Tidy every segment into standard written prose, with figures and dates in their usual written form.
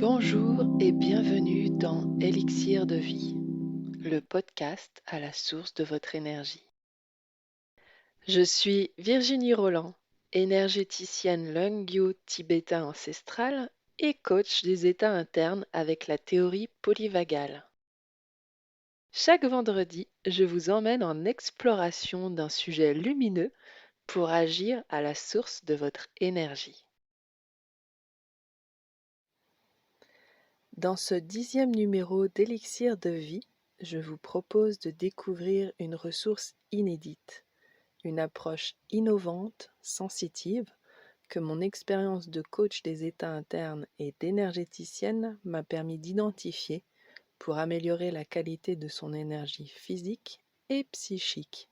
Bonjour et bienvenue dans Élixir de vie, le podcast à la source de votre énergie. Je suis Virginie Roland, énergéticienne Lungyo tibétain ancestral et coach des états internes avec la théorie polyvagale. Chaque vendredi, je vous emmène en exploration d'un sujet lumineux pour agir à la source de votre énergie. Dans ce 10e numéro d'Élixir de vie, je vous propose de découvrir une ressource inédite, une approche innovante, sensitive, que mon expérience de coach des états internes et d'énergéticienne m'a permis d'identifier pour améliorer la qualité de son énergie physique et psychique.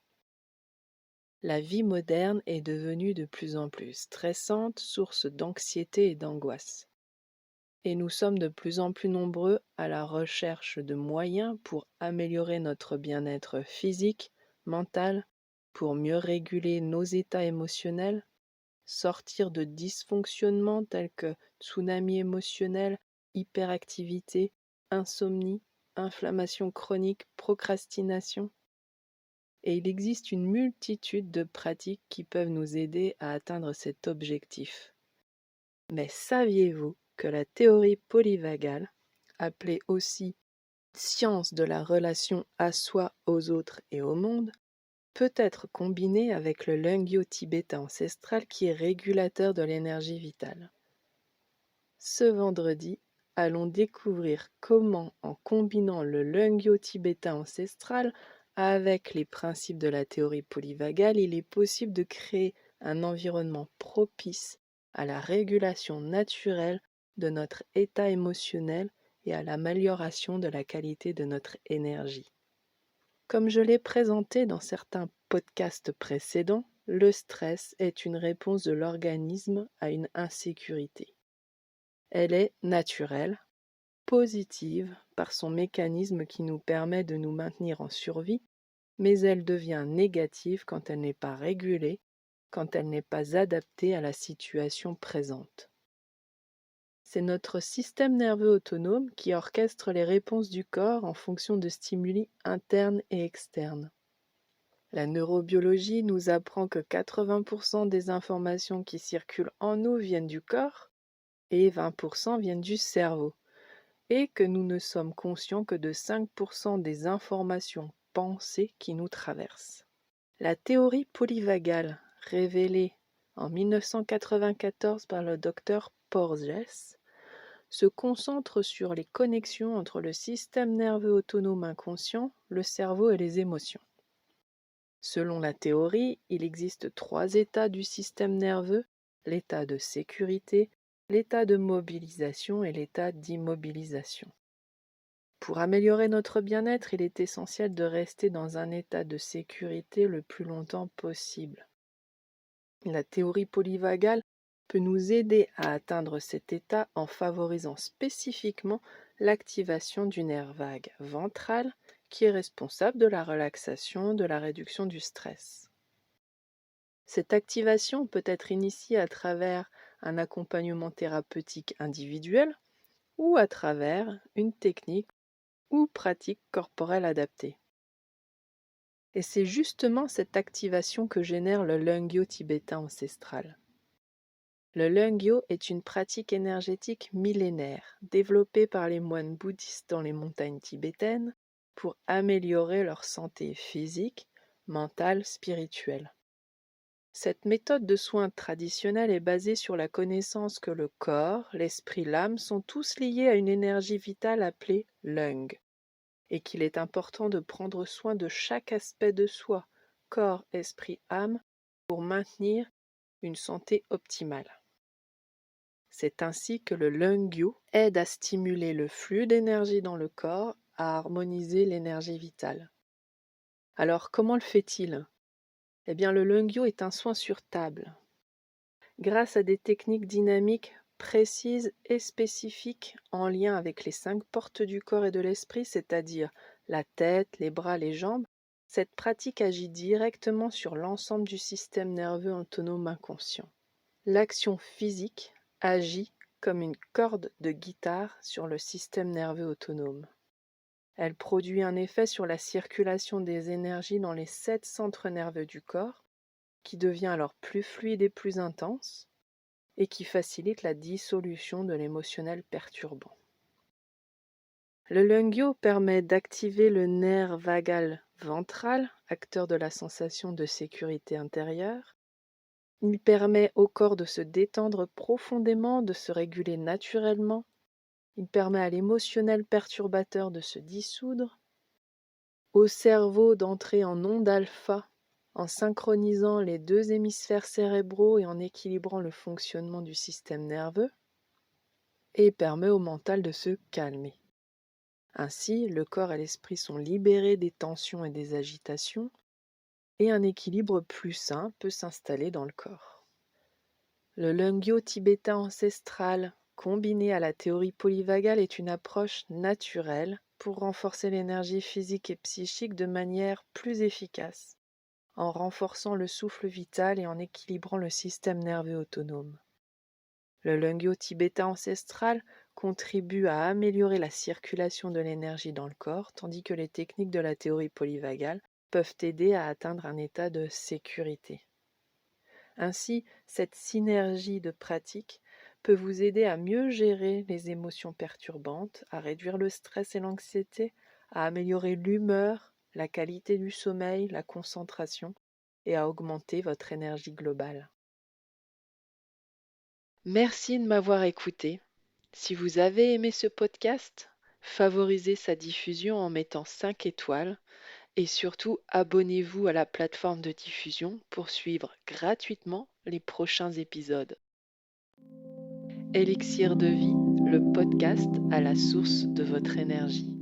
La vie moderne est devenue de plus en plus stressante, source d'anxiété et d'angoisse. Et nous sommes de plus en plus nombreux à la recherche de moyens pour améliorer notre bien-être physique, mental, pour mieux réguler nos états émotionnels, sortir de dysfonctionnements tels que tsunami émotionnel, hyperactivité, insomnie, inflammation chronique, procrastination. Et il existe une multitude de pratiques qui peuvent nous aider à atteindre cet objectif. Mais saviez-vous que la théorie polyvagale, appelée aussi science de la relation à soi, aux autres et au monde, peut être combinée avec le Lungyo tibétain ancestral qui est régulateur de l'énergie vitale. Ce vendredi, allons découvrir comment, en combinant le Lungyo tibétain ancestral avec les principes de la théorie polyvagale, il est possible de créer un environnement propice à la régulation naturelle de notre état émotionnel et à l'amélioration de la qualité de notre énergie. Comme je l'ai présenté dans certains podcasts précédents, le stress est une réponse de l'organisme à une insécurité. Elle est naturelle, positive par son mécanisme qui nous permet de nous maintenir en survie, mais elle devient négative quand elle n'est pas régulée, quand elle n'est pas adaptée à la situation présente. C'est notre système nerveux autonome qui orchestre les réponses du corps en fonction de stimuli internes et externes. La neurobiologie nous apprend que 80% des informations qui circulent en nous viennent du corps et 20% viennent du cerveau, et que nous ne sommes conscients que de 5% des informations pensées qui nous traversent. La théorie polyvagale, révélée en 1994 par le docteur Porges, se concentre sur les connexions entre le système nerveux autonome inconscient, le cerveau et les émotions. Selon la théorie, il existe 3 états du système nerveux, l'état de sécurité, l'état de mobilisation et l'état d'immobilisation. Pour améliorer notre bien-être, il est essentiel de rester dans un état de sécurité le plus longtemps possible. La théorie polyvagale peut nous aider à atteindre cet état en favorisant spécifiquement l'activation du nerf vague ventral qui est responsable de la relaxation, de la réduction du stress. Cette activation peut être initiée à travers un accompagnement thérapeutique individuel ou à travers une technique ou pratique corporelle adaptée. Et c'est justement cette activation que génère le Lungyo tibétain ancestral. Le Lungyo est une pratique énergétique millénaire, développée par les moines bouddhistes dans les montagnes tibétaines pour améliorer leur santé physique, mentale, spirituelle. Cette méthode de soins traditionnelle est basée sur la connaissance que le corps, l'esprit, l'âme sont tous liés à une énergie vitale appelée Lung, et qu'il est important de prendre soin de chaque aspect de soi, corps, esprit, âme, pour maintenir une santé optimale. C'est ainsi que le Lungyo aide à stimuler le flux d'énergie dans le corps, à harmoniser l'énergie vitale. Alors, comment le fait-il ? Eh bien, le Lungyo est un soin sur table. Grâce à des techniques dynamiques précises et spécifiques en lien avec les 5 portes du corps et de l'esprit, c'est-à-dire la tête, les bras, les jambes, cette pratique agit directement sur l'ensemble du système nerveux autonome inconscient. L'action physique agit comme une corde de guitare sur le système nerveux autonome. Elle produit un effet sur la circulation des énergies dans les 7 centres nerveux du corps, qui devient alors plus fluide et plus intense, et qui facilite la dissolution de l'émotionnel perturbant. Le Lungyo permet d'activer le nerf vagal ventral, acteur de la sensation de sécurité intérieure. Il permet au corps de se détendre profondément, de se réguler naturellement. Il permet à l'émotionnel perturbateur de se dissoudre, au cerveau d'entrer en onde alpha en synchronisant les 2 hémisphères cérébraux et en équilibrant le fonctionnement du système nerveux, et permet au mental de se calmer. Ainsi, le corps et l'esprit sont libérés des tensions et des agitations, et un équilibre plus sain peut s'installer dans le corps. Le Lungyo tibétain ancestral, combiné à la théorie polyvagale, est une approche naturelle pour renforcer l'énergie physique et psychique de manière plus efficace, en renforçant le souffle vital et en équilibrant le système nerveux autonome. Le Lungyo tibétain ancestral contribue à améliorer la circulation de l'énergie dans le corps, tandis que les techniques de la théorie polyvagale peuvent aider à atteindre un état de sécurité. Ainsi, cette synergie de pratiques peut vous aider à mieux gérer les émotions perturbantes, à réduire le stress et l'anxiété, à améliorer l'humeur, la qualité du sommeil, la concentration et à augmenter votre énergie globale. Merci de m'avoir écouté. Si vous avez aimé ce podcast, favorisez sa diffusion en mettant 5 étoiles et surtout abonnez-vous à la plateforme de diffusion pour suivre gratuitement les prochains épisodes. Élixir de vie, le podcast à la source de votre énergie.